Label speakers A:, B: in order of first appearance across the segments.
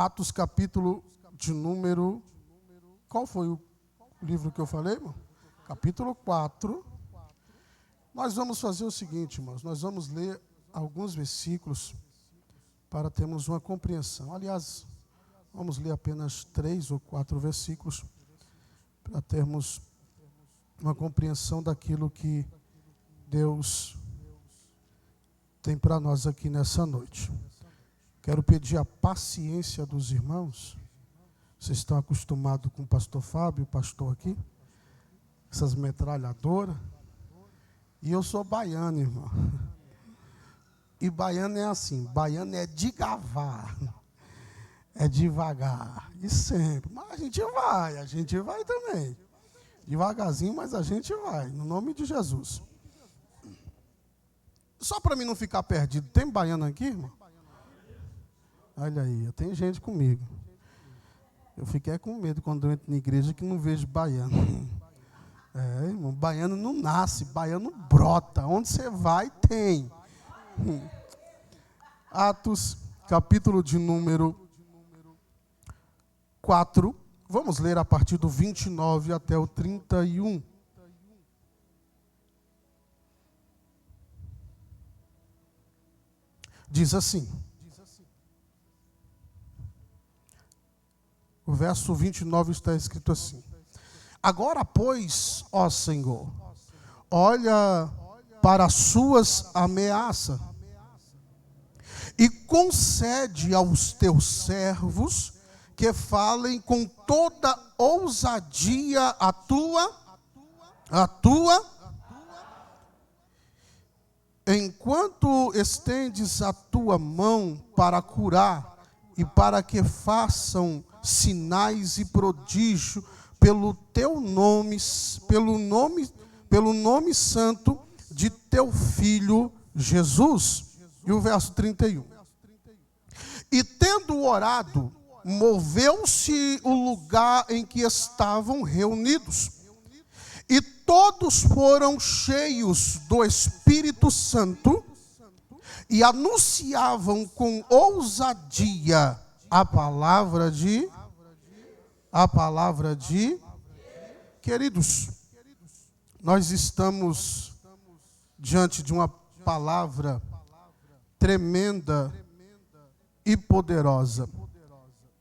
A: Atos, capítulo de número... Qual foi o livro que eu falei, irmão? Capítulo 4. Nós vamos fazer o seguinte, irmãos. Nós vamos ler alguns versículos para termos uma compreensão. Aliás, vamos ler apenas 3 ou 4 versículos para termos uma compreensão daquilo que Deus tem para nós aqui nessa noite. Quero pedir a paciência dos irmãos. Vocês estão acostumados com o pastor Fábio, o pastor aqui, essas metralhadoras. E eu sou baiano, irmão. E baiano é assim, baiano é de gavar, é devagar, e sempre. Mas a gente vai também. Devagarzinho, mas a gente vai, no nome de Jesus. Só para mim não ficar perdido, tem baiano aqui, irmão? Olha aí, tem gente comigo. Eu fiquei com medo quando eu entro na igreja que não vejo baiano. É, irmão, baiano não nasce, baiano brota. Onde você vai, tem. Atos, capítulo de número 4. Vamos ler a partir do 29 até o 31. Diz assim. O verso 29 está escrito assim: Agora, pois, ó Senhor, olha para as suas ameaças e concede aos teus servos que falem com toda ousadia a tua, enquanto estendes a tua mão para curar e para que façam sinais e prodígio pelo teu nome, pelo nome santo de teu filho Jesus. E o verso 31. E tendo orado, moveu-se o lugar em que estavam reunidos, e todos foram cheios do Espírito Santo e anunciavam com ousadia a palavra de... Queridos, nós estamos diante de uma palavra tremenda e poderosa.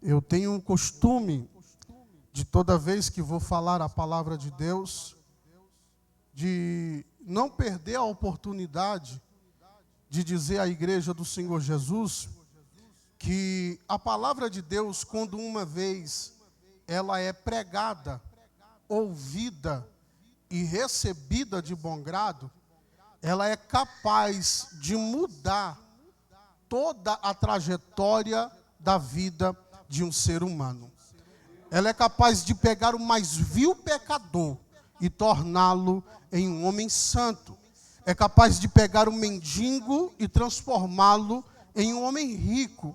A: Eu tenho um costume de toda vez que vou falar a palavra de Deus, de não perder a oportunidade de dizer à igreja do Senhor Jesus que a palavra de Deus, quando uma vez ela é pregada, ouvida e recebida de bom grado, ela é capaz de mudar toda a trajetória da vida de um ser humano. Ela é capaz de pegar o mais vil pecador e torná-lo em um homem santo. É capaz de pegar o mendigo e transformá-lo em um homem rico.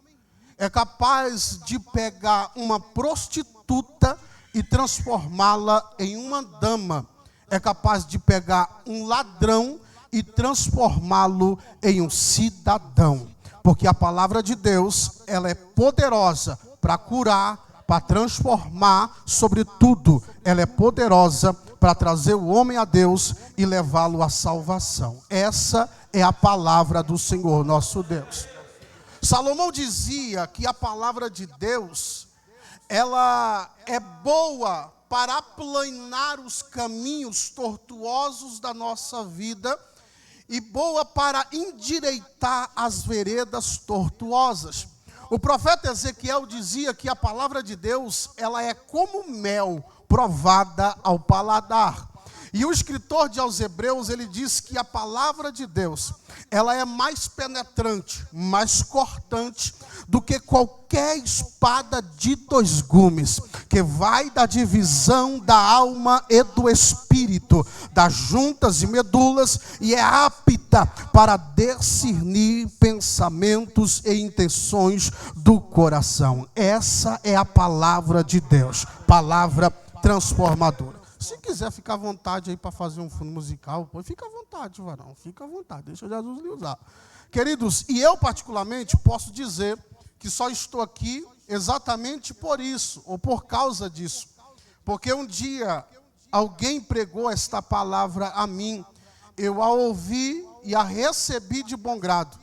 A: É capaz de pegar uma prostituta e transformá-la em uma dama. É capaz de pegar um ladrão e transformá-lo em um cidadão. Porque a palavra de Deus, ela é poderosa para curar, para transformar, sobretudo, ela é poderosa para trazer o homem a Deus e levá-lo à salvação. Essa é a palavra do Senhor nosso Deus. Salomão dizia que a palavra de Deus, ela é boa para aplanar os caminhos tortuosos da nossa vida e boa para endireitar as veredas tortuosas. O profeta Ezequiel dizia que a palavra de Deus, ela é como mel provada ao paladar. E o escritor aos Hebreus, ele diz que a palavra de Deus, ela é mais penetrante, mais cortante do que qualquer espada de dois gumes, que vai da divisão da alma e do espírito, das juntas e medulas, e é apta para discernir pensamentos e intenções do coração. Essa é a palavra de Deus, palavra transformadora. Se quiser ficar à vontade aí para fazer um fundo musical, pô, fica à vontade, varão, fica à vontade, deixa Jesus lhe usar. Queridos, e eu particularmente posso dizer que só estou aqui exatamente por isso, ou por causa disso. Porque um dia alguém pregou esta palavra a mim, eu a ouvi e a recebi de bom grado.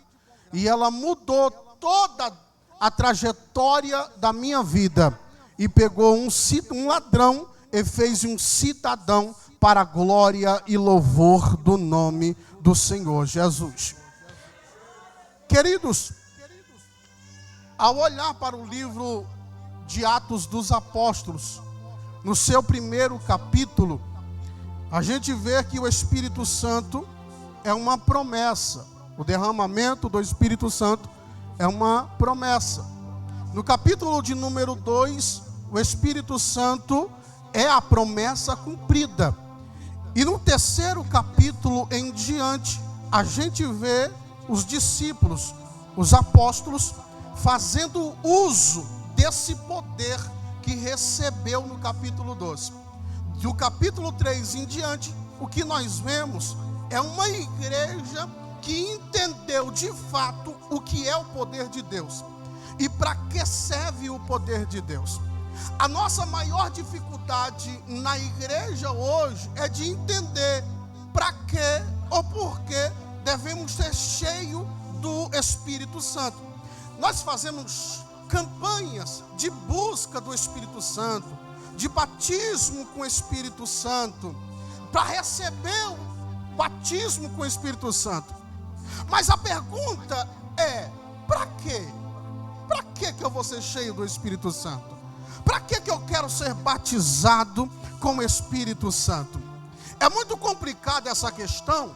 A: E ela mudou toda a trajetória da minha vida. E pegou um ladrão e fez um cidadão para a glória e louvor do nome do Senhor Jesus. Queridos, ao olhar para o livro de Atos dos Apóstolos, no seu primeiro capítulo, a gente vê que o Espírito Santo é uma promessa. O derramamento do Espírito Santo é uma promessa. No capítulo de número 2, o Espírito Santo é a promessa cumprida. E no terceiro capítulo em diante, a gente vê os discípulos, os apóstolos, fazendo uso desse poder que recebeu no capítulo 12. Do capítulo 3 em diante, o que nós vemos é uma igreja que entendeu de fato o que é o poder de Deus e para que serve o poder de Deus. A nossa maior dificuldade na igreja hoje é de entender para que ou por que devemos ser cheios do Espírito Santo. Nós fazemos campanhas de busca do Espírito Santo, de batismo com o Espírito Santo, para receber o batismo com o Espírito Santo. Mas a pergunta é, para quê? Para que eu vou ser cheio do Espírito Santo? Para que eu quero ser batizado com o Espírito Santo? É muito complicada essa questão,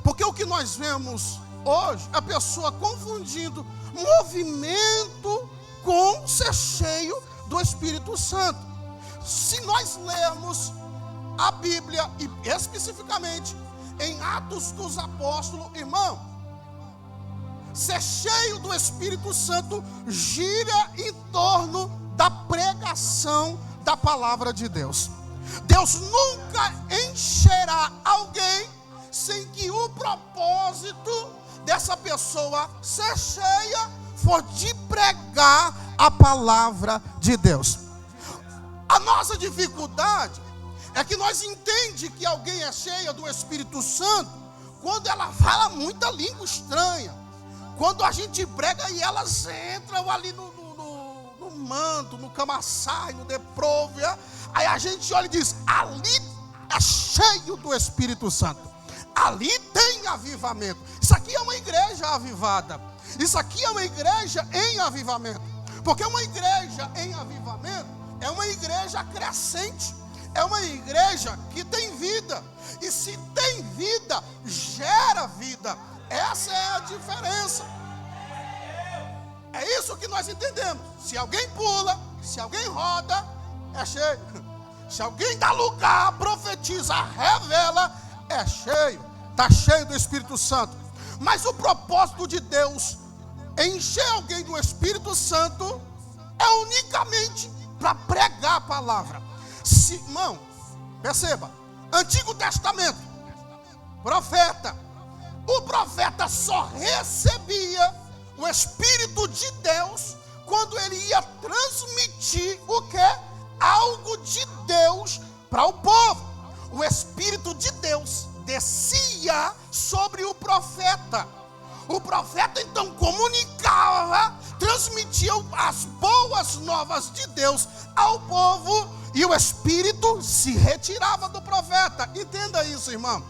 A: porque o que nós vemos hoje é a pessoa confundindo movimento com ser cheio do Espírito Santo. Se nós lermos a Bíblia, e especificamente em Atos dos Apóstolos, irmão, ser cheio do Espírito Santo gira em torno da pregação da palavra de Deus. Deus nunca encherá alguém sem que o propósito dessa pessoa ser cheia for de pregar a palavra de Deus. A nossa dificuldade é que nós entendemos que alguém é cheia do Espírito Santo quando ela fala muita língua estranha, quando a gente prega e elas entram ali no manto, no camaçai, no depróvia, aí a gente olha e diz, ali é cheio do Espírito Santo, ali tem avivamento. Isso aqui é uma igreja avivada, isso aqui é uma igreja em avivamento, porque uma igreja em avivamento é uma igreja crescente, é uma igreja que tem vida, e se tem vida, gera vida. Essa é a diferença. É isso que nós entendemos. Se alguém pula, se alguém roda, é cheio. Se alguém dá lugar, profetiza, revela, é cheio. Está cheio do Espírito Santo. Mas o propósito de Deus em encher alguém do Espírito Santo é unicamente para pregar a palavra. Irmão, perceba, Antigo Testamento, profeta. O profeta só recebia o Espírito de Deus quando ele ia transmitir o que? Algo de Deus para o povo. O Espírito de Deus descia sobre o profeta. O profeta então comunicava, transmitia as boas novas de Deus ao povo, e o Espírito se retirava do profeta. Entenda isso, irmão.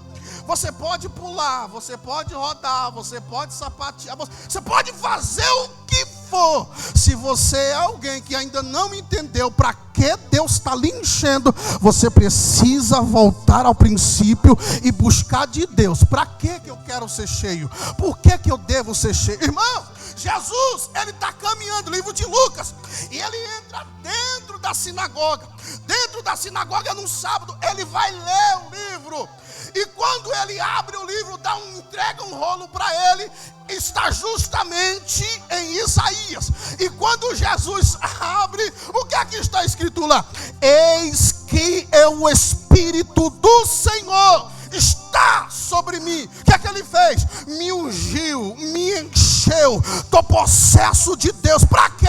A: Você pode pular, você pode rodar, você pode sapatear, você pode fazer o que for. Se você é alguém que ainda não entendeu para que Deus está lhe enchendo, você precisa voltar ao princípio e buscar de Deus. Para que eu quero ser cheio? Por que eu devo ser cheio? Irmão, Jesus, ele está caminhando, livro de Lucas, e ele entra dentro da sinagoga. Dentro da sinagoga, num sábado, ele vai ler o livro. E quando ele abre o livro, entrega um rolo para ele, está justamente em Isaías. E quando Jesus abre, o que é que está escrito lá? Eis que é o Espírito do Senhor está sobre mim. O que é que ele fez? Me ungiu, me encheu encheu, estou possesso de Deus. Para quê?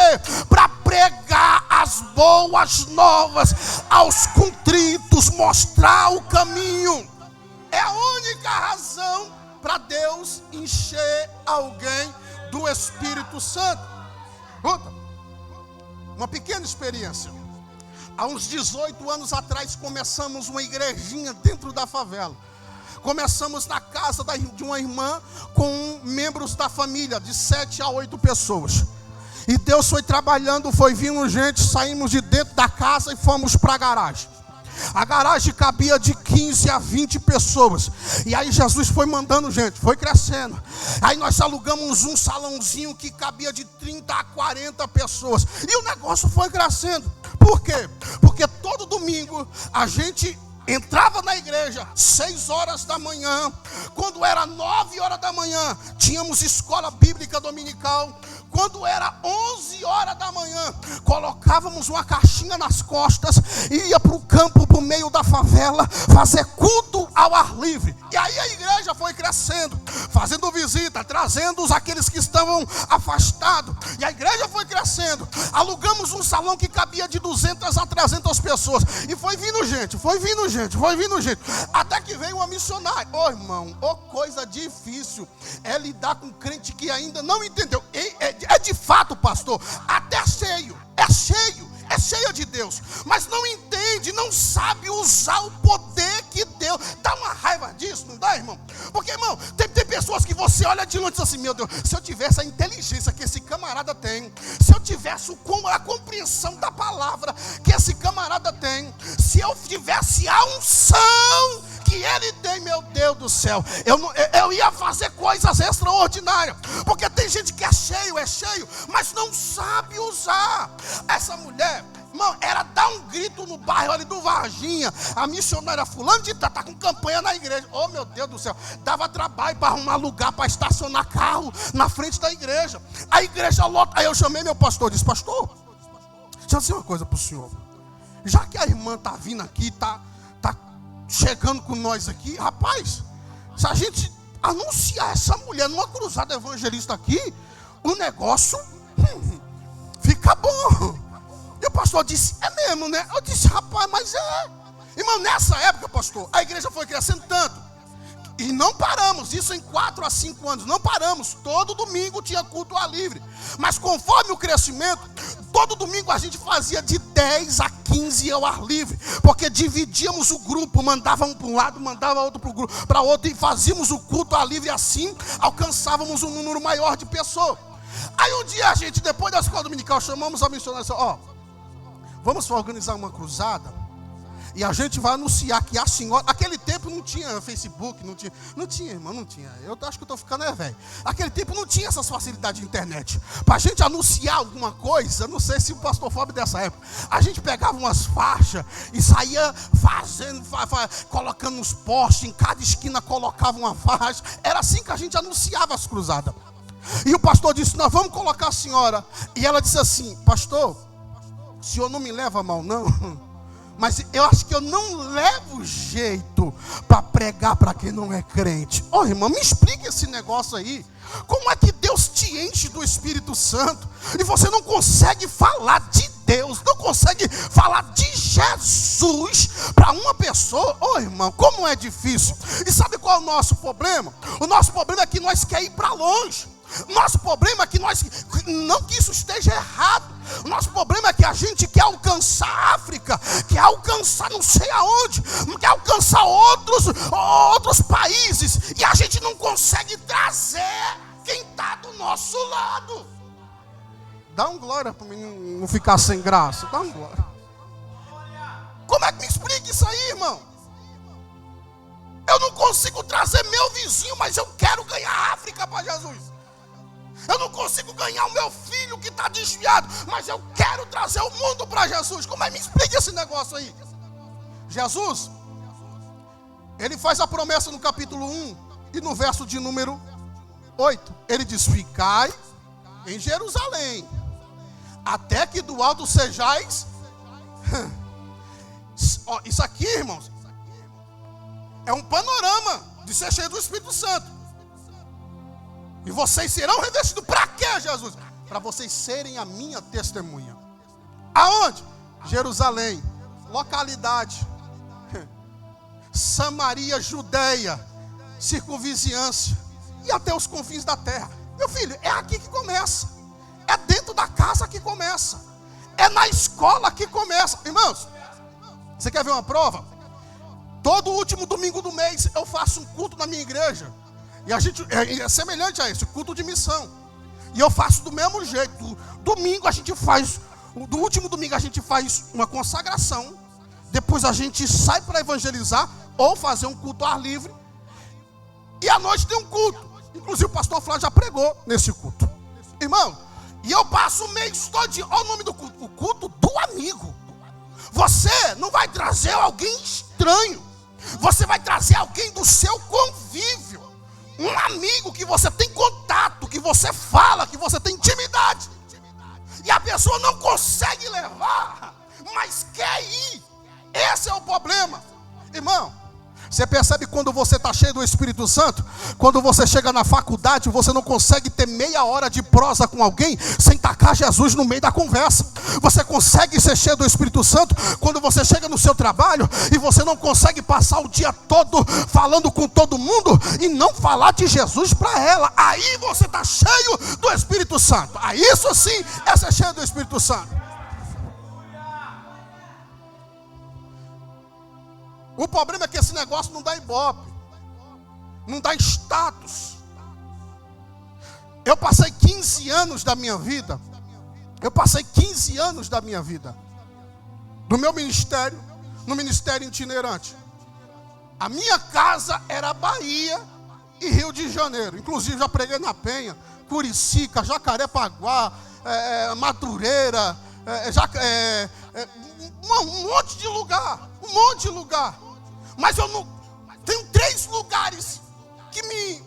A: Para pregar as boas novas aos contritos, mostrar o caminho. É a única razão para Deus encher alguém do Espírito Santo. Uma pequena experiência. Há uns 18 anos atrás começamos uma igrejinha dentro da favela. Começamos na casa de uma irmã com membros da família, de 7 a 8 pessoas. E Deus foi trabalhando, foi vindo gente, saímos de dentro da casa e fomos para a garagem. A garagem cabia de 15 a 20 pessoas. E aí Jesus foi mandando gente, foi crescendo. Aí nós alugamos um salãozinho que cabia de 30 a 40 pessoas. E o negócio foi crescendo. Por quê? Porque todo domingo a gente entrava na igreja 6 horas da manhã. Quando era 9 horas da manhã, tínhamos escola bíblica dominical. Quando era 11 horas da manhã, colocávamos uma caixinha nas costas e ia para o campo, para o meio da favela, fazer culto ao ar livre. E aí a igreja foi crescendo, fazendo visita, trazendo aqueles que estavam afastados. E a igreja foi crescendo. Alugamos um salão que cabia de 200 a 300 pessoas. E foi vindo gente, foi vindo gente. Até que veio uma missionária. Ô irmão, coisa difícil é lidar com crente que ainda não entendeu. É de fato, pastor, até é cheia de Deus, mas não entende, não sabe usar o poder que Deus. Dá uma raiva disso, não dá, irmão? Porque, irmão, tem pessoas que você olha de longe e diz assim: meu Deus, se eu tivesse a inteligência que esse camarada tem, se eu tivesse a compreensão da palavra que esse camarada tem, se eu tivesse a unção que ele tem, meu Deus do céu, eu ia fazer coisas extraordinárias. Porque tem gente que é cheio, mas não sabe usar. Essa mulher, irmão, era dar um grito no bairro ali do Varginha. A missionária fulano de tá com campanha na igreja. Oh, meu Deus do céu, dava trabalho para arrumar lugar para estacionar carro na frente da igreja. A igreja lota. Aí eu chamei meu pastor, disse: pastor, deixa eu dizer uma coisa para o senhor. Já que a irmã tá vindo aqui, tá chegando com nós aqui, rapaz, se a gente anunciar essa mulher numa cruzada evangelista aqui, o negócio fica bom. E o pastor disse: é mesmo, né? Eu disse: rapaz, mas é. Irmão, nessa época, pastor, a igreja foi crescendo tanto. E não paramos, isso em 4 a 5 anos, não paramos. Todo domingo tinha culto ao livre. Mas conforme o crescimento, todo domingo a gente fazia de 10 a 15 ao ar livre. Porque dividíamos o grupo, mandava um para um lado, mandava outro para outro, e fazíamos o culto ao livre, assim alcançávamos um número maior de pessoas. Aí um dia a gente, depois da escola dominical, chamamos a missionária e disse: vamos organizar uma cruzada. E a gente vai anunciar que a senhora... Aquele tempo não tinha Facebook, não tinha, irmão, não tinha. Eu acho que eu estou ficando velho. Aquele tempo não tinha essas facilidades de internet. Para a gente anunciar alguma coisa, não sei se o pastor Fábio dessa época, a gente pegava umas faixas e saía fazendo, colocando uns postes, em cada esquina colocava uma faixa. Era assim que a gente anunciava as cruzadas. E o pastor disse: nós vamos colocar a senhora. E ela disse assim: pastor, o senhor não me leva a mal, não? Mas eu acho que eu não levo jeito para pregar para quem não é crente. Irmão, me explica esse negócio aí. Como é que Deus te enche do Espírito Santo e você não consegue falar de Deus, não consegue falar de Jesus para uma pessoa? Irmão, como é difícil. E sabe qual é o nosso problema? O nosso problema é que nós queremos ir para longe. Nosso problema é que não que isso esteja errado. O nosso problema é que a gente quer alcançar a África, quer alcançar não sei aonde, quer alcançar outros países, e a gente não consegue trazer quem está do nosso lado. Dá um glória para mim não ficar sem graça. Dá um glória. Como é que me explica isso aí, irmão? Eu não consigo trazer meu vizinho, mas eu quero ganhar a África para Jesus. Eu não consigo ganhar o meu filho que está desviado, mas eu quero trazer o mundo para Jesus. Como é? Me explica esse negócio aí. Jesus, ele faz a promessa no capítulo 1 e no verso de número 8. Ele diz: ficai em Jerusalém, até que do alto sejais. Isso aqui, irmãos, é um panorama de ser cheio do Espírito Santo. E vocês serão revestidos. Para quê, Jesus? Para vocês serem a minha testemunha. Aonde? Jerusalém, localidade, Samaria, Judeia, circunvizinhança e até os confins da terra. Meu filho, é aqui que começa. É dentro da casa que começa. É na escola que começa. Irmãos, você quer ver uma prova? Todo último domingo do mês eu faço um culto na minha igreja. E a gente é semelhante a esse, culto de missão. E eu faço do mesmo jeito. Domingo a gente faz, do último domingo a gente faz uma consagração. Depois a gente sai para evangelizar ou fazer um culto ao ar livre. E à noite tem um culto. Inclusive o pastor Flávio já pregou nesse culto. Irmão, e eu passo o mês todo. Olha o nome do culto. O culto do amigo. Você não vai trazer alguém estranho. Você vai trazer alguém do seu convívio. Um amigo que você tem contato, que você fala, que você tem intimidade. E a pessoa não consegue levar, mas quer ir. Esse é o problema. Irmão, você percebe quando você está cheio do Espírito Santo? Quando você chega na faculdade, você não consegue ter meia hora de prosa com alguém sem tacar Jesus no meio da conversa. Você consegue ser cheio do Espírito Santo quando você chega no seu trabalho e você não consegue passar o dia todo falando com todo mundo e não falar de Jesus para ela. Aí você está cheio do Espírito Santo. Aí isso sim é ser cheio do Espírito Santo. O problema é que esse negócio não dá ibope, não dá status. Eu passei 15 anos da minha vida, do meu ministério, no ministério itinerante. A minha casa era Bahia e Rio de Janeiro. Inclusive já preguei na Penha, Curicica, Jacarepaguá, Madureira, um monte de lugar. Mas eu não tenho 3 lugares que me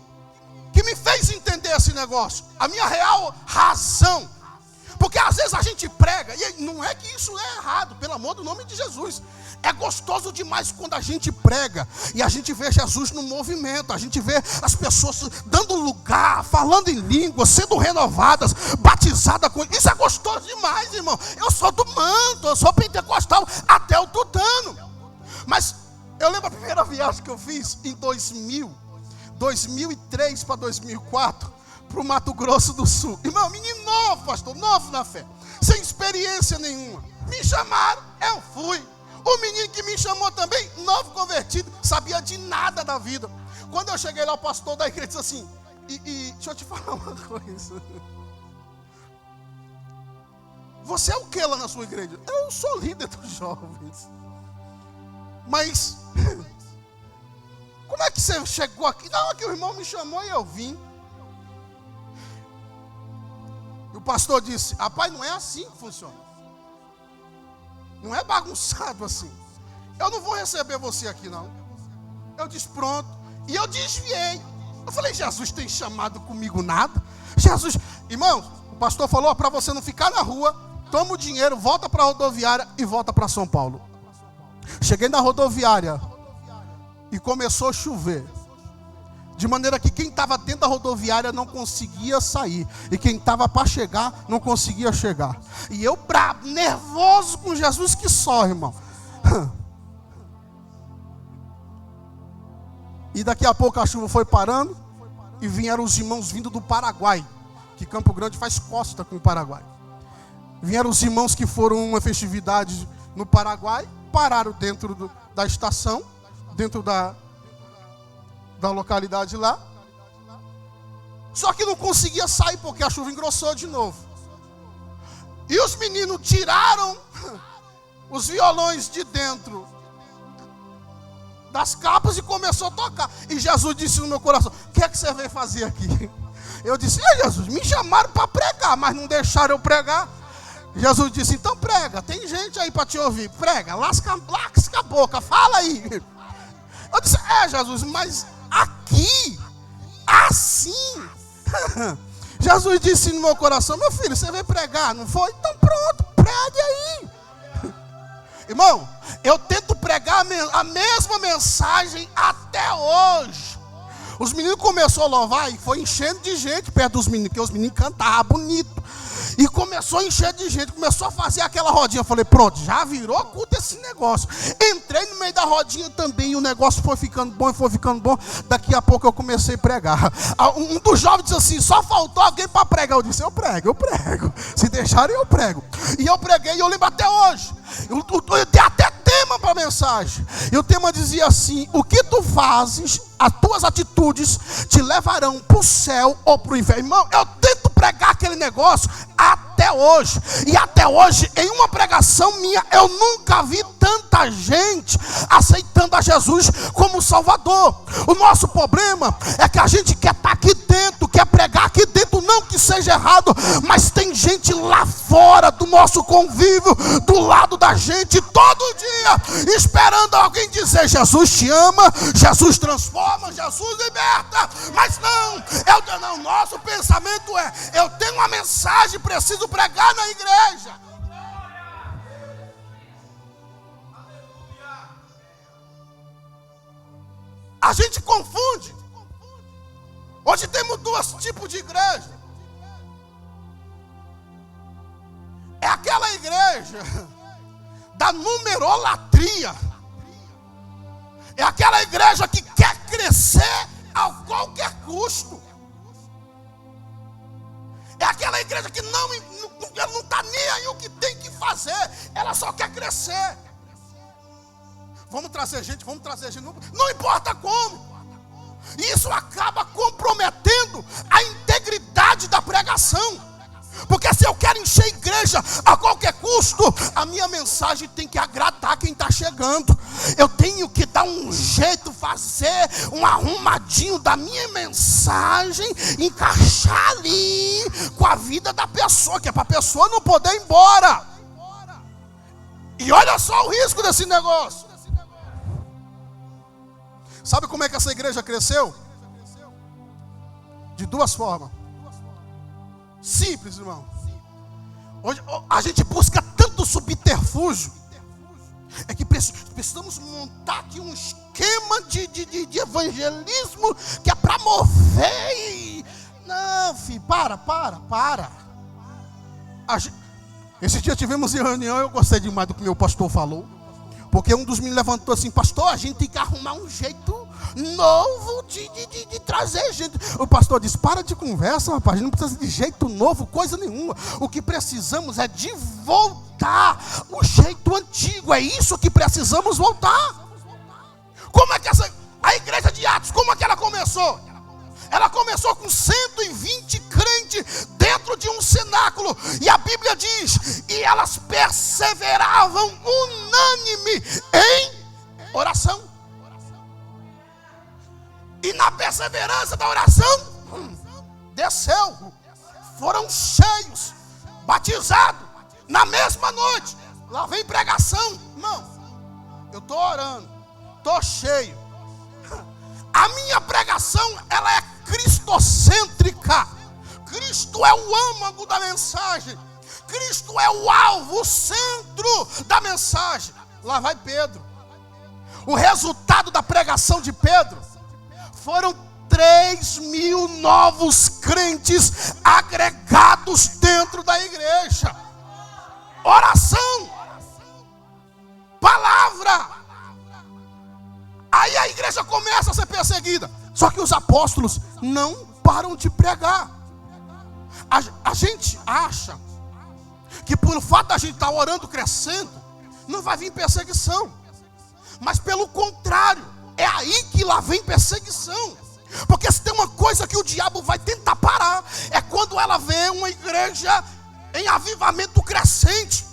A: fez entender esse negócio. A minha real razão. Porque às vezes a gente prega, e não é que isso é errado, pelo amor do nome de Jesus. É gostoso demais quando a gente prega e a gente vê Jesus no movimento. A gente vê as pessoas dando lugar, falando em língua, sendo renovadas, batizadas com... Isso é gostoso demais, irmão. Eu sou do manto, eu sou pentecostal até o tutano. Mas eu lembro a primeira viagem que eu fiz em 2003 para 2004, para o Mato Grosso do Sul. Irmão, menino novo, pastor, novo na fé, sem experiência nenhuma. Me chamaram, eu fui. O menino que me chamou também, novo convertido, sabia de nada da vida. Quando eu cheguei lá, o pastor da igreja disse assim, deixa eu te falar uma coisa. Você é o que lá na sua igreja? Eu sou líder dos jovens. Mas, como é que você chegou aqui? Não, é que o irmão me chamou e eu vim. E o pastor disse, rapaz, não é assim que funciona. Não é bagunçado assim. Eu não vou receber você aqui não. Eu disse, pronto. E eu desviei. Eu falei, Jesus tem chamado comigo nada? Jesus, irmãos, o pastor falou, para você não ficar na rua, toma o dinheiro, volta para a rodoviária e volta para São Paulo. Cheguei na rodoviária e começou a chover. De maneira que quem estava dentro da rodoviária não conseguia sair. E quem estava para chegar, não conseguia chegar. E eu bravo, nervoso com Jesus que só, irmão. E daqui a pouco a chuva foi parando. E vieram os irmãos vindo do Paraguai. Que Campo Grande faz costa com o Paraguai. Vieram os irmãos que foram uma festividade no Paraguai. Pararam dentro da estação. Dentro da localidade lá. Só que não conseguia sair porque a chuva engrossou de novo. E os meninos tiraram os violões de dentro das capas e começou a tocar. E Jesus disse no meu coração, o que é que você veio fazer aqui? Eu disse, Jesus, me chamaram para pregar, mas não deixaram eu pregar. Jesus disse, então prega, tem gente aí para te ouvir. Prega, lasca a boca, fala aí. Eu disse, Jesus, mas aqui, assim. Jesus disse no meu coração, meu filho, você veio pregar, não foi? Então pronto, pregue aí. Irmão, eu tento pregar a mesma mensagem até hoje. Os meninos começaram a louvar e foi enchendo de gente perto dos meninos, porque os meninos cantavam bonito. E começou a encher de gente, começou a fazer aquela rodinha. Eu falei, pronto, já virou culto esse negócio. Entrei no meio da rodinha também e o negócio foi ficando bom e foi ficando bom. Daqui a pouco eu comecei a pregar. Um dos jovens disse assim, só faltou alguém para pregar. Eu disse, eu prego. Se deixarem eu prego. E eu preguei e eu lembro até hoje. Eu dei até tema para a mensagem. E o tema dizia assim, o que tu fazes, as tuas atitudes te levarão para o céu ou para o inferno. Irmão, eu tento pregar aquele negócio até hoje. E até hoje, em uma pregação minha, eu nunca vi tanta gente aceitando a Jesus como Salvador. O nosso problema é que a gente quer estar aqui dentro, quer pregar aqui dentro, não que seja errado, mas tem gente lá fora do nosso convívio, do lado da gente, todo dia, esperando alguém dizer, Jesus te ama, Jesus transforma, Jesus liberta. Mas não, nosso pensamento é, eu tenho uma mensagem, preciso pregar na igreja. A gente confunde. Hoje temos dois tipos de igreja. É aquela igreja da numerolatria. É aquela igreja que quer crescer a qualquer custo. É aquela igreja que não está nem aí o que tem que fazer. Ela só quer crescer. Vamos trazer gente. Não importa como. Isso acaba comprometendo a integridade da pregação. Porque se eu quero encher a igreja a qualquer custo, a minha mensagem tem que agradar quem está chegando. Eu tenho que dar um jeito, fazer um arrumadinho da minha mensagem, encaixar ali com a vida da pessoa, que é para a pessoa não poder ir embora. E olha só o risco desse negócio. Sabe como é que essa igreja cresceu? De duas formas. Simples, irmão. Hoje a gente busca tanto subterfúgio. É que precisamos montar aqui um esquema de evangelismo que é para mover e... Não, filho, para. Esse dia tivemos em reunião, eu gostei demais do que meu pastor falou. Porque um dos meninos levantou assim, pastor, a gente tem que arrumar um jeito novo de trazer gente. O pastor disse, para de conversa, rapaz, a gente não precisa de jeito novo, coisa nenhuma. O que precisamos é de voltar o jeito antigo, é isso que precisamos voltar. Como é que a igreja de Atos, como é que ela começou? Ela começou com 120 crentes dentro de um cenáculo. E a Bíblia diz, e elas perseveravam unânime em oração. E na perseverança da oração, desceu. Foram cheios, batizados, na mesma noite. Lá vem pregação. Irmão, eu estou orando, estou cheio. A minha pregação, ela é cristocêntrica. Cristo é o âmago da mensagem. Cristo é o alvo, o centro da mensagem. Lá vai Pedro. O resultado da pregação de Pedro foram 3.000 novos crentes agregados dentro da igreja. Oração, palavra. Aí a igreja começa a ser perseguida. Só que os apóstolos não param de pregar. A gente acha que por fato da gente estar orando, crescendo, não vai vir perseguição. Mas pelo contrário, é aí que lá vem perseguição. Porque se tem uma coisa que o diabo vai tentar parar, é quando ela vê uma igreja em avivamento crescente.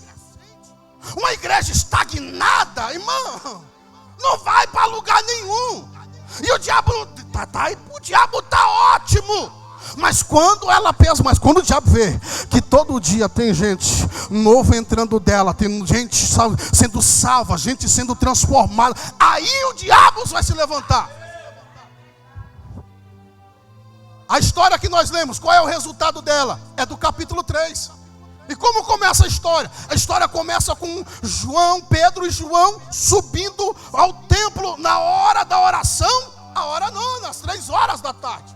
A: Uma igreja estagnada, irmão, não vai para lugar nenhum. E o diabo está ótimo. Mas quando o diabo vê que todo dia tem gente novo entrando dela, tem gente sendo salva, gente sendo transformada, aí o diabo vai se levantar. A história que nós lemos, qual é o resultado dela? É do capítulo 3. E como começa a história? A história começa com Pedro e João subindo ao templo na hora da oração A hora não, nas 3 horas da tarde.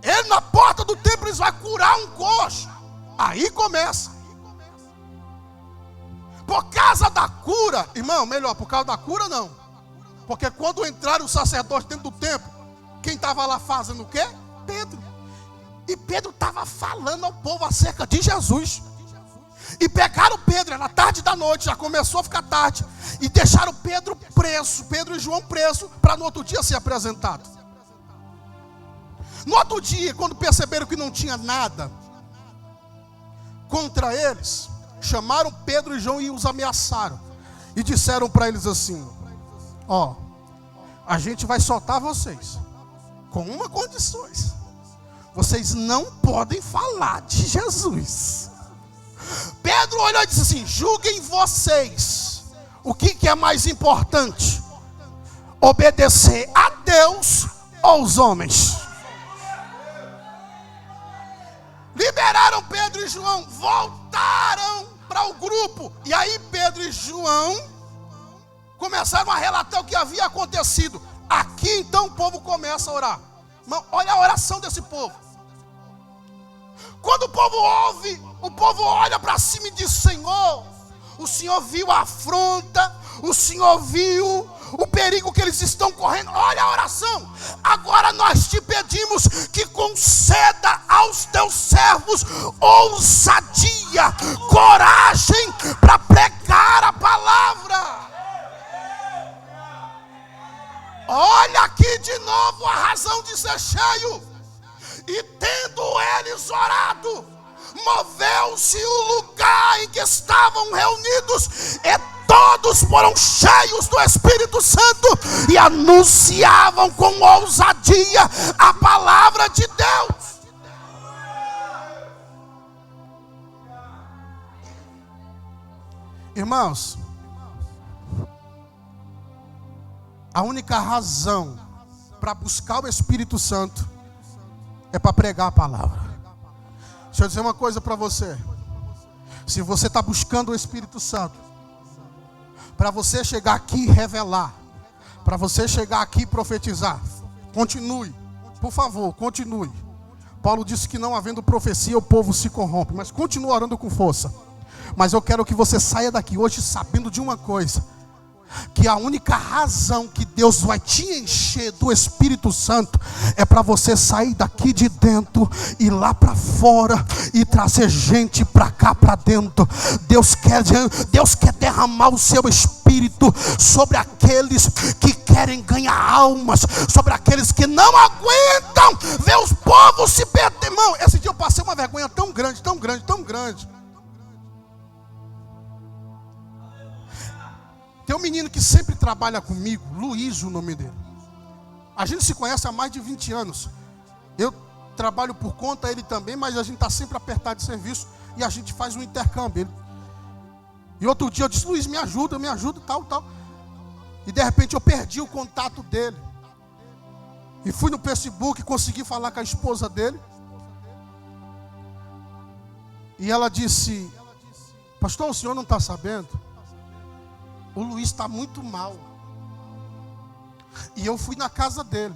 A: Ele na porta do templo, eles vai curar um coxo. Aí começa. Por causa da cura, irmão, melhor, por causa da cura não. Porque quando entraram os sacerdotes dentro do templo, quem estava lá fazendo o quê? Pedro. E Pedro estava falando ao povo acerca de Jesus. E pegaram Pedro, era tarde da noite, já começou a ficar tarde. E deixaram Pedro preso, Pedro e João presos, para no outro dia ser apresentado. No outro dia, quando perceberam que não tinha nada contra eles, chamaram Pedro e João e os ameaçaram. E disseram para eles assim: ó, a gente vai soltar vocês, com uma condição: vocês não podem falar de Jesus. Pedro olhou e disse assim: julguem vocês, o que é mais importante? Obedecer a Deus ou os homens? Liberaram Pedro e João, voltaram para o grupo. E aí Pedro e João começaram a relatar o que havia acontecido. Aqui então o povo começa a orar. Olha a oração desse povo. Quando o povo ouve, o povo olha para cima e diz: Senhor, o Senhor viu a afronta, o Senhor viu o perigo que eles estão correndo. Olha a oração. Agora nós te pedimos que conceda aos teus servos ousadia, coragem para pregar a palavra. Olha aqui de novo a razão de ser cheio. E tendo eles orado, moveu-se o lugar em que estavam reunidos, e todos foram cheios do Espírito Santo e anunciavam com ousadia a palavra de Deus. Irmãos, a única razão para buscar o Espírito Santo é para pregar a palavra. Deixa eu dizer uma coisa para você. Se você está buscando o Espírito Santo, para você chegar aqui e revelar, para você chegar aqui e profetizar, continue, por favor, continue. Paulo disse que não havendo profecia o povo se corrompe, mas continue orando com força. Mas eu quero que você saia daqui hoje sabendo de uma coisa: que a única razão que Deus vai te encher do Espírito Santo é para você sair daqui de dentro, ir lá para fora e trazer gente para cá para dentro. Deus quer derramar o seu Espírito sobre aqueles que querem ganhar almas, sobre aqueles que não aguentam ver os povos se perder. Irmão, esse dia eu passei uma vergonha tão grande, tão grande, tão grande. Tem um menino que sempre trabalha comigo, Luiz, o nome dele. A gente se conhece há mais de 20 anos. Eu trabalho por conta, ele também, mas a gente está sempre apertado de serviço e a gente faz um intercâmbio. E outro dia eu disse: Luiz, me ajuda, tal. E de repente eu perdi o contato dele. E fui no Facebook e consegui falar com a esposa dele. E ela disse: pastor, o senhor não está sabendo? O Luiz está muito mal. E eu fui na casa dele.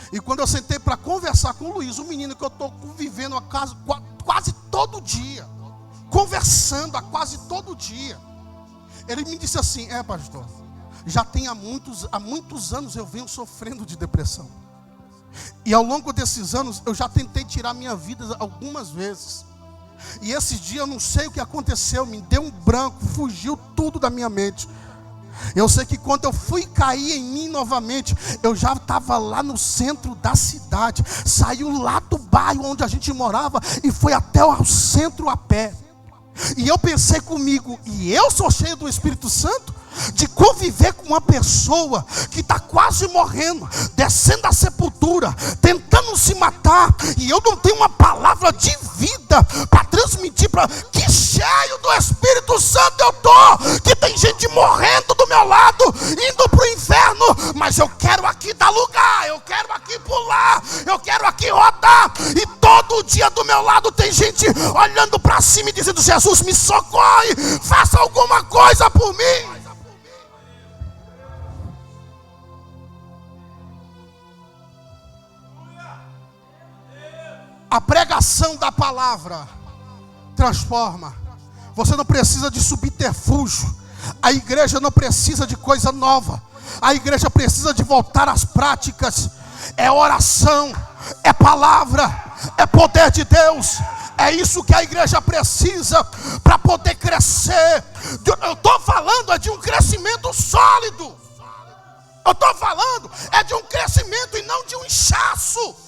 A: E quando eu sentei para conversar com o Luiz, o menino que eu estou convivendo quase todo dia, conversando quase todo dia, ele me disse assim: pastor, já tem há muitos anos eu venho sofrendo de depressão. E ao longo desses anos eu já tentei tirar minha vida algumas vezes. E esse dia eu não sei o que aconteceu, me deu um branco, fugiu tudo da minha mente. Eu sei que quando eu fui cair em mim novamente, eu já estava lá no centro da cidade. Saiu lá do bairro onde a gente morava e foi até o centro a pé. E eu pensei comigo: e eu sou cheio do Espírito Santo? De conviver com uma pessoa que está quase morrendo, descendo da sepultura, tentando se matar, e eu não tenho uma palavra de vida para transmitir para. Que cheio do Espírito Santo eu estou, que tem gente morrendo do meu lado, indo para o inferno, mas eu quero aqui dar lugar, eu quero aqui pular, eu quero aqui rodar, e todo dia do meu lado tem gente olhando para cima e dizendo: Jesus, me socorre, faça alguma coisa por mim. A pregação da palavra transforma. Você não precisa de subterfúgio. A igreja não precisa de coisa nova. A igreja precisa de voltar às práticas. É oração, é palavra, é poder de Deus. É isso que a igreja precisa para poder crescer. Eu estou falando de um crescimento sólido. Eu estou falando de um crescimento e não de um inchaço.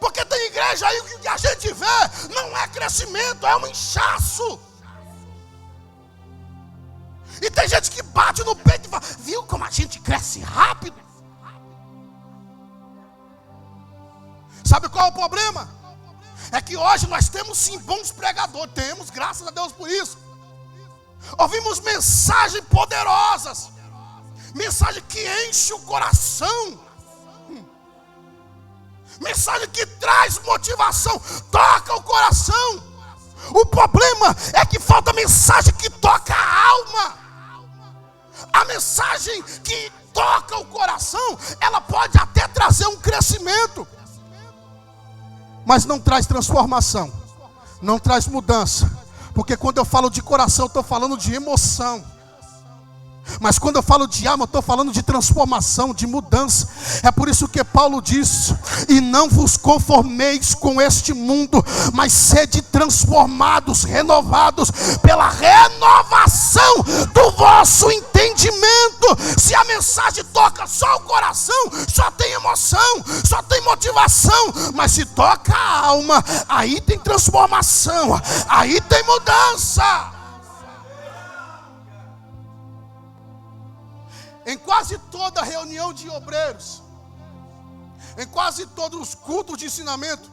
A: Porque tem igreja aí que a gente vê, não é crescimento, é um inchaço. E tem gente que bate no peito e fala, viu como a gente cresce rápido? Sabe qual é o problema? É que hoje nós temos sim bons pregadores, temos, graças a Deus por isso. Ouvimos mensagens poderosas, mensagem que enche o coração, mensagem que traz motivação, toca o coração. O problema é que falta mensagem que toca a alma. A mensagem que toca o coração, ela pode até trazer um crescimento, mas não traz transformação, não traz mudança. Porque quando eu falo de coração, eu estou falando de emoção. Mas quando eu falo de alma, eu estou falando de transformação, de mudança. É por isso que Paulo diz: e não vos conformeis com este mundo, mas sede transformados, renovados pela renovação do vosso entendimento. Se a mensagem toca só o coração, só tem emoção, só tem motivação. Mas se toca a alma, aí tem transformação, aí tem mudança. Em quase toda reunião de obreiros, em quase todos os cultos de ensinamento,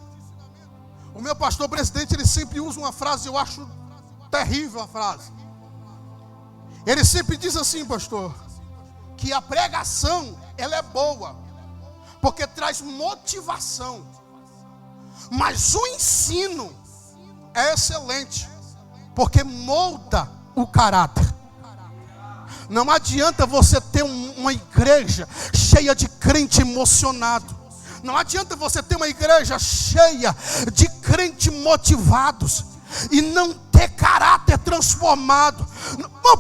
A: o meu pastor presidente, ele sempre usa uma frase, eu acho terrível a frase. Ele sempre diz assim, pastor, que a pregação, ela é boa, porque traz motivação, mas o ensino é excelente, porque molda o caráter. Não adianta você ter uma igreja cheia de crente emocionado. Não adianta você ter uma igreja cheia de crente motivados e não ter caráter transformado.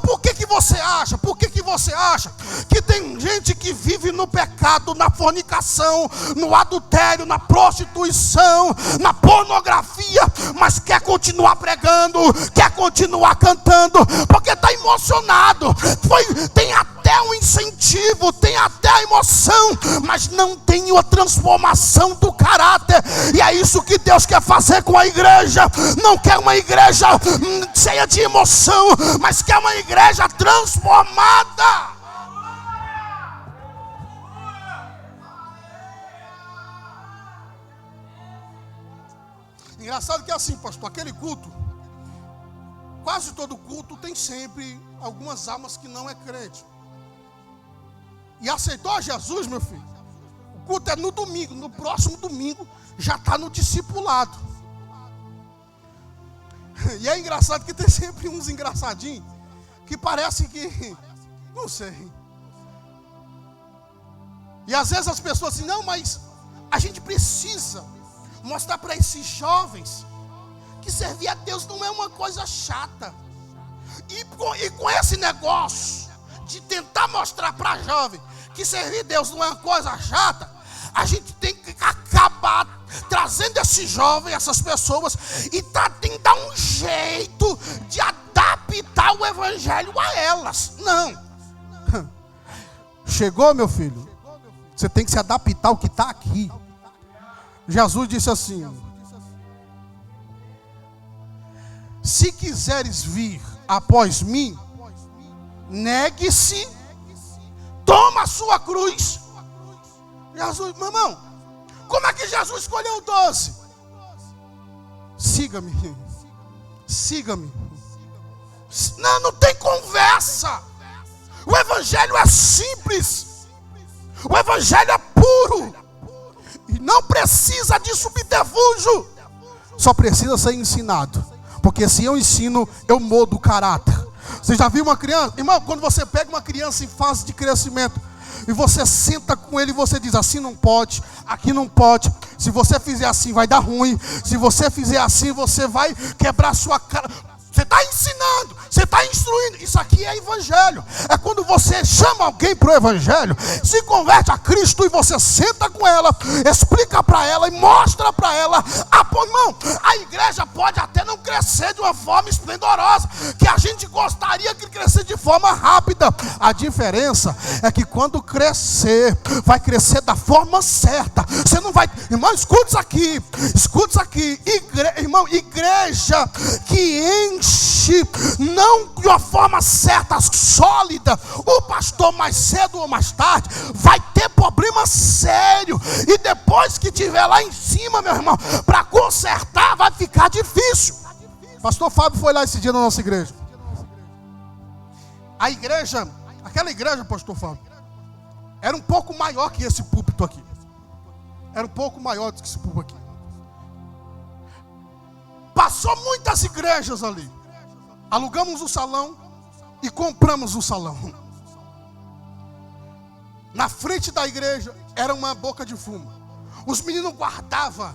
A: Por que você acha? Por que você acha que tem gente que vive no pecado, na fornicação, no adultério, na prostituição, na pornografia, mas quer continuar pregando, quer continuar cantando, porque está emocionado, tem até um incentivo, tem até a emoção, mas não tem a transformação do caráter. E é isso que Deus quer fazer com a igreja. Não quer uma igreja cheia de emoção, mas quer uma igreja transformada. Engraçado que é assim, pastor, aquele culto, quase todo culto tem sempre algumas almas que não é crente. E aceitou Jesus, meu filho, o culto é no domingo, no próximo domingo já está no discipulado. E é engraçado que tem sempre uns engraçadinhos que parece que, não sei. E às vezes as pessoas assim, não, mas a gente precisa mostrar para esses jovens que servir a Deus não é uma coisa chata. E com esse negócio de tentar mostrar para jovem que servir a Deus não é uma coisa chata, a gente tem que acabar trazendo esse jovem, essas pessoas, e tem que dar um jeito de adaptar o evangelho a elas. Não. Chegou, meu filho, você tem que se adaptar ao que está aqui. Jesus disse assim: se quiseres vir após mim, negue-se, toma a sua cruz. Jesus, meu irmão, como é que Jesus escolheu 12? Siga-me, siga-me. Não tem conversa. O evangelho é simples, o evangelho é puro, e não precisa de subterfúgio, só precisa ser ensinado. Porque se eu ensino, eu mudo o caráter. Você já viu uma criança? Irmão, quando você pega uma criança em fase de crescimento, e você senta com ele e você diz: assim não pode, aqui não pode, se você fizer assim vai dar ruim, se você fizer assim você vai quebrar sua cara. Você está ensinando, você está instruindo. Isso aqui é evangelho. É quando você chama alguém para o evangelho, se converte a Cristo e você senta com ela, explica para ela e mostra para ela. Irmão, a igreja pode até não crescer de uma forma esplendorosa, que a gente gostaria que crescesse de forma rápida. A diferença é que quando crescer, vai crescer da forma certa. Você não vai... Irmão, escuta isso aqui. Irmão, igreja que enche, não de uma forma certa, sólida, o pastor mais cedo ou mais tarde vai ter problema sério. E depois que estiver lá em cima, meu irmão, para consertar vai ficar difícil. Pastor Fábio foi lá esse dia na nossa igreja. A igreja, aquela igreja, pastor Fábio, era um pouco maior que esse púlpito aqui. Era um pouco maior do que esse púlpito aqui. Passou muitas igrejas ali. Alugamos o salão e compramos o salão. Na frente da igreja era uma boca de fumo. Os meninos guardavam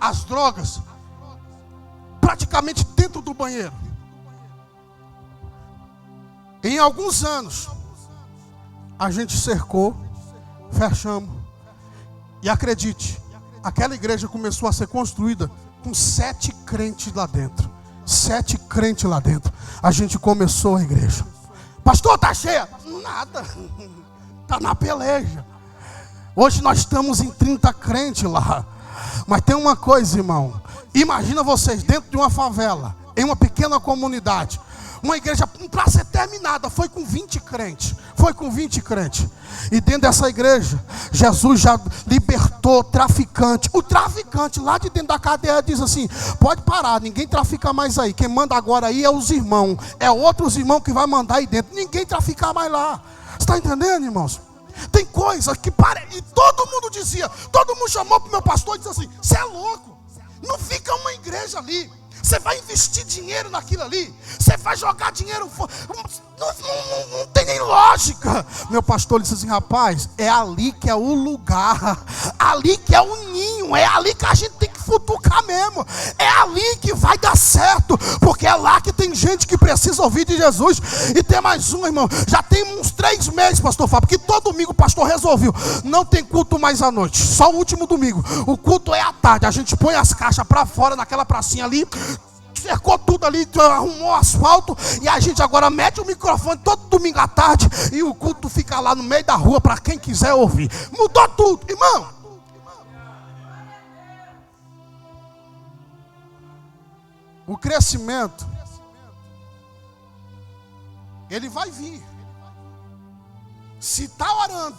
A: as drogas praticamente dentro do banheiro. Em alguns anos, a gente cercou, fechamos. E acredite, aquela igreja começou a ser construída com 7 crentes lá dentro. 7 crentes lá dentro. A gente começou a igreja. Pastor, está cheia? Nada. Está na peleja. Hoje nós estamos em 30 crentes lá. Mas tem uma coisa, irmão. Imagina vocês dentro de uma favela, em uma pequena comunidade. Uma igreja para ser terminada foi com 20 crentes. Foi com 20 crentes. E dentro dessa igreja, Jesus já libertou traficante. O traficante lá de dentro da cadeia diz assim: pode parar, ninguém trafica mais aí. Quem manda agora aí é os irmãos. É outros irmãos que vai mandar aí dentro. Ninguém trafica mais lá. Você está entendendo, irmãos? Tem coisa que e todo mundo dizia, todo mundo chamou para o meu pastor e disse assim: você é louco, não fica uma igreja ali. Você vai investir dinheiro naquilo ali? Você vai jogar dinheiro fora? Não tem nem lógica. Meu pastor disse assim: rapaz, é ali que é o lugar, ali que é o ninho, é ali que a gente tem que futucar mesmo, é ali que vai dar certo, porque é lá que tem gente que precisa ouvir de Jesus. E tem mais um, irmão, já tem uns 3 meses, pastor Fábio, que todo domingo o pastor resolveu: não tem culto mais à noite, só o último domingo, o culto é à tarde. A gente põe as caixas para fora naquela pracinha ali, cercou tudo ali, arrumou asfalto, e a gente agora mete o microfone todo domingo à tarde e o culto fica lá no meio da rua para quem quiser ouvir. Mudou tudo, irmão. O crescimento, ele vai vir. Se está orando,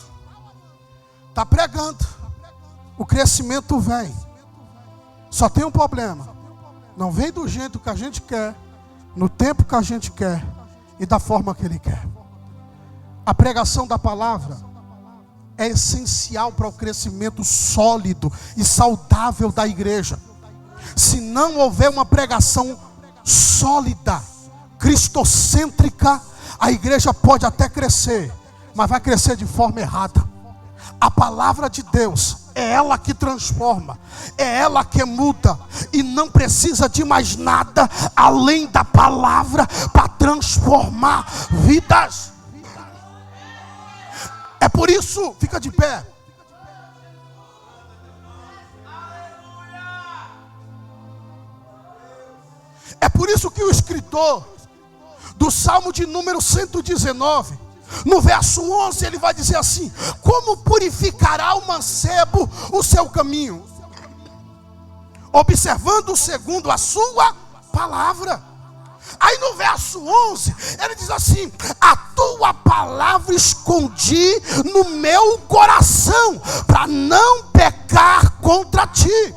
A: está pregando, o crescimento vem. Só tem um problema: não vem do jeito que a gente quer, no tempo que a gente quer e da forma que Ele quer. A pregação da palavra é essencial para o crescimento sólido e saudável da igreja. Se não houver uma pregação sólida, cristocêntrica, a igreja pode até crescer, mas vai crescer de forma errada. A palavra de Deus é ela que transforma, é ela que muda, e não precisa de mais nada além da palavra para transformar vidas. É por isso, fica de pé. É por isso que o escritor do Salmo de número 119, no verso 11, ele vai dizer assim: como purificará o mancebo o seu caminho? Observando segundo a sua palavra. Aí no verso 11, ele diz assim: a tua palavra escondi no meu coração, para não pecar contra ti.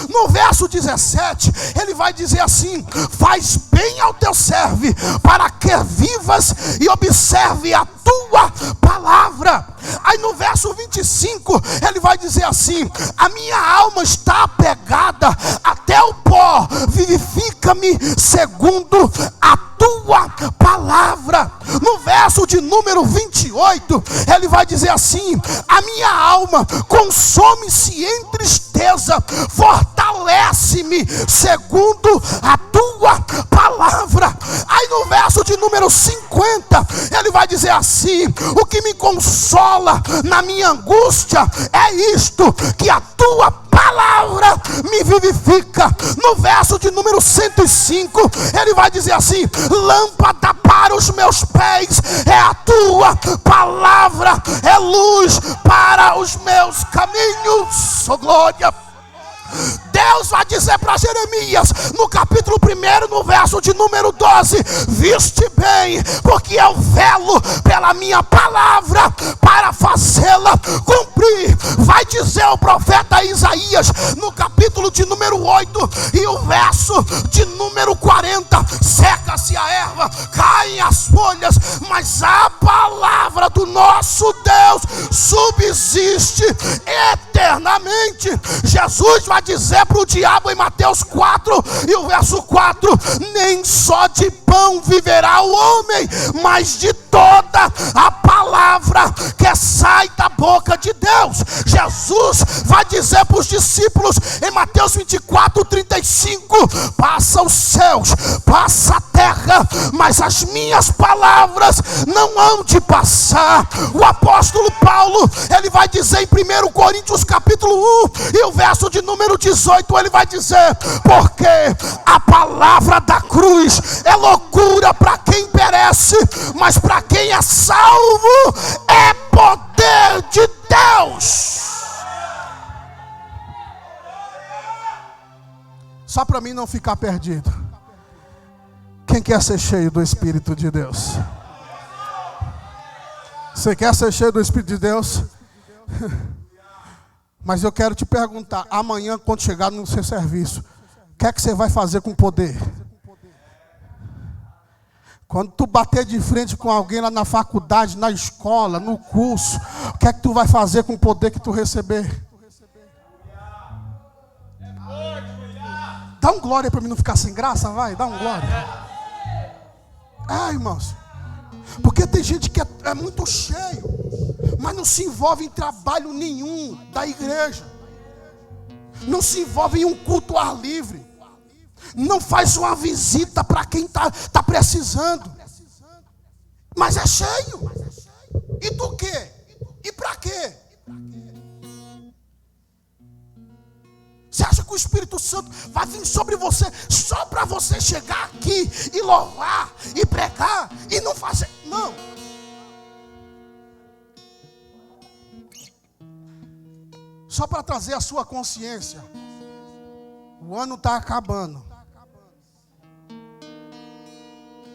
A: No verso 17, ele vai dizer assim: faz bem ao teu servo, para que vivas e observe a tua palavra. Aí no verso 25, ele vai dizer assim: a minha alma está apegada até o pó, vivifica-me segundo a tua tua palavra. No verso de número 28, ele vai dizer assim: a minha alma consome-se em tristeza, fortalece-me segundo a tua palavra. Aí no verso de número 50, ele vai dizer assim: o que me consola na minha angústia é isto, que a tua palavra me vivifica. No verso de número 105, ele vai dizer assim: lâmpada para os meus pés é a tua palavra, é luz para os meus caminhos. Oh glória! Deus vai dizer para Jeremias, no capítulo 1, no verso de número 12: viste bem, porque eu velo pela minha palavra para fazê-la cumprir. Vai dizer o profeta Isaías, no capítulo de número 8 e o verso de número 40: seca-se a erva, caem as folhas, mas a palavra do nosso Deus subsiste eternamente. Jesus vai dizer para o diabo em Mateus 4 e o verso 4: nem só de pão viverá o homem, mas de toda a palavra que sai da boca de Deus. Jesus vai dizer para os discípulos em Mateus 24:35: passa os céus, passa a terra, mas as minhas palavras não hão de passar. O apóstolo Paulo, ele vai dizer em 1 Coríntios capítulo 1 e o verso de número 18, ele vai dizer: porque a palavra da cruz é loucura para quem perece, mas para quem é salvo é poder de Deus. Só para mim não ficar perdido, quem quer ser cheio do Espírito de Deus? Você quer ser cheio do Espírito de Deus? Mas eu quero te perguntar, amanhã quando chegar no seu serviço, o que é que você vai fazer com poder? Quando tu bater de frente com alguém lá na faculdade, na escola, no curso, o que é que tu vai fazer com o poder que tu receber? Dá um glória para mim não ficar sem graça, vai, dá um glória. Irmãos, porque tem gente que é muito cheio, mas não se envolve em trabalho nenhum da igreja, não se envolve em um culto ao ar livre, não faz uma visita para quem está precisando, mas é cheio. E do quê? E para quê? Você acha que o Espírito Santo vai vir sobre você só para você chegar aqui e louvar e pregar e não fazer? Não. Só para trazer a sua consciência. O ano está acabando.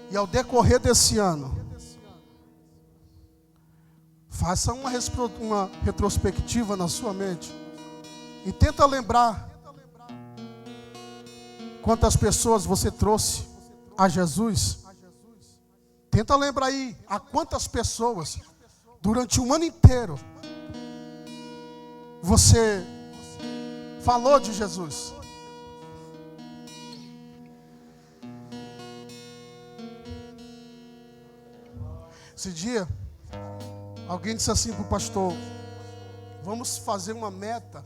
A: E ao decorrer desse ano, faça uma retrospectiva na sua mente e tenta lembrar quantas pessoas você trouxe a Jesus. Tenta lembrar aí a quantas pessoas durante um ano inteiro você falou de Jesus. Esse dia, alguém disse assim para o pastor: vamos fazer uma meta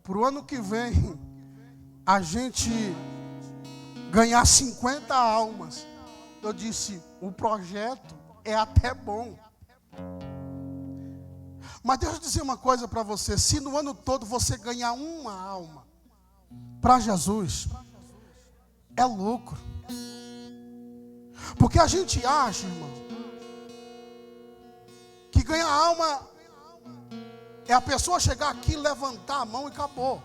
A: para o ano que vem a gente ganhar 50 almas. Eu disse: o projeto é até bom, mas deixa eu dizer uma coisa para você: se no ano todo você ganhar uma alma para Jesus, é lucro. Porque a gente acha, irmão, que ganhar alma é a pessoa chegar aqui, levantar a mão e acabou.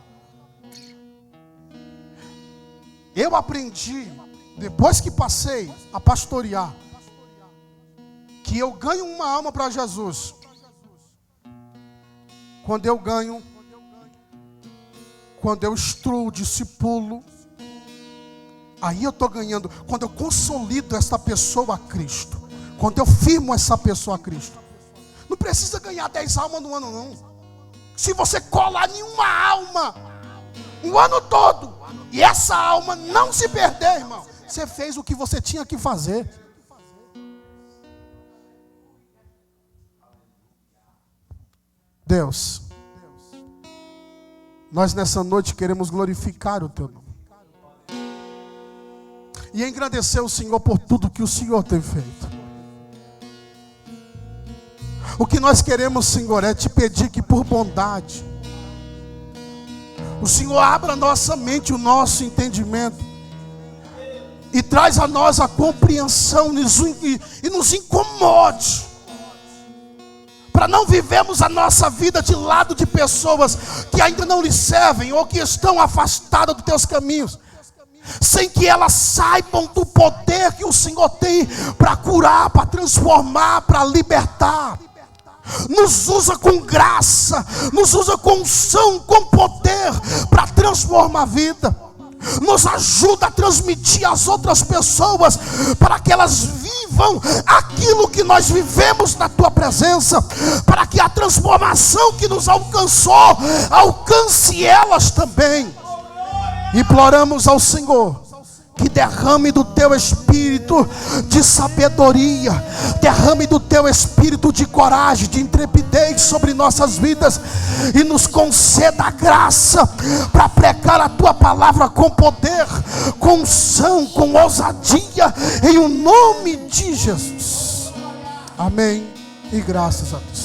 A: Eu aprendi, depois que passei a pastorear, que eu ganho uma alma para Jesus quando eu instruo, discipulo, aí eu estou ganhando. Quando eu consolido essa pessoa a Cristo, quando eu firmo essa pessoa a Cristo. Não precisa ganhar 10 almas no ano, não. Se você colar nenhuma alma o ano todo, e essa alma não se perder, irmão, Você fez o que você tinha que fazer. Deus, nós nessa noite queremos glorificar o Teu nome e engrandecer o Senhor por tudo que o Senhor tem feito. O que nós queremos, Senhor, é te pedir que por bondade o Senhor abra a nossa mente, o nosso entendimento e traz a nós a compreensão e nos incomode, para não vivermos a nossa vida de lado de pessoas que ainda não lhe servem ou que estão afastadas dos teus caminhos, sem que elas saibam do poder que o Senhor tem para curar, para transformar, para libertar. Nos usa com graça, nos usa com unção, com poder para transformar a vida. Nos ajuda a transmitir às outras pessoas, para que elas vivam aquilo que nós vivemos na Tua presença, para que a transformação que nos alcançou alcance elas também. Imploramos ao Senhor que derrame do Teu Espírito de sabedoria, derrame do Teu Espírito de coragem, de intrepidez sobre nossas vidas, e nos conceda a graça para pregar a Tua palavra com poder, com unção, com ousadia, em o nome de Jesus. Amém e graças a Deus.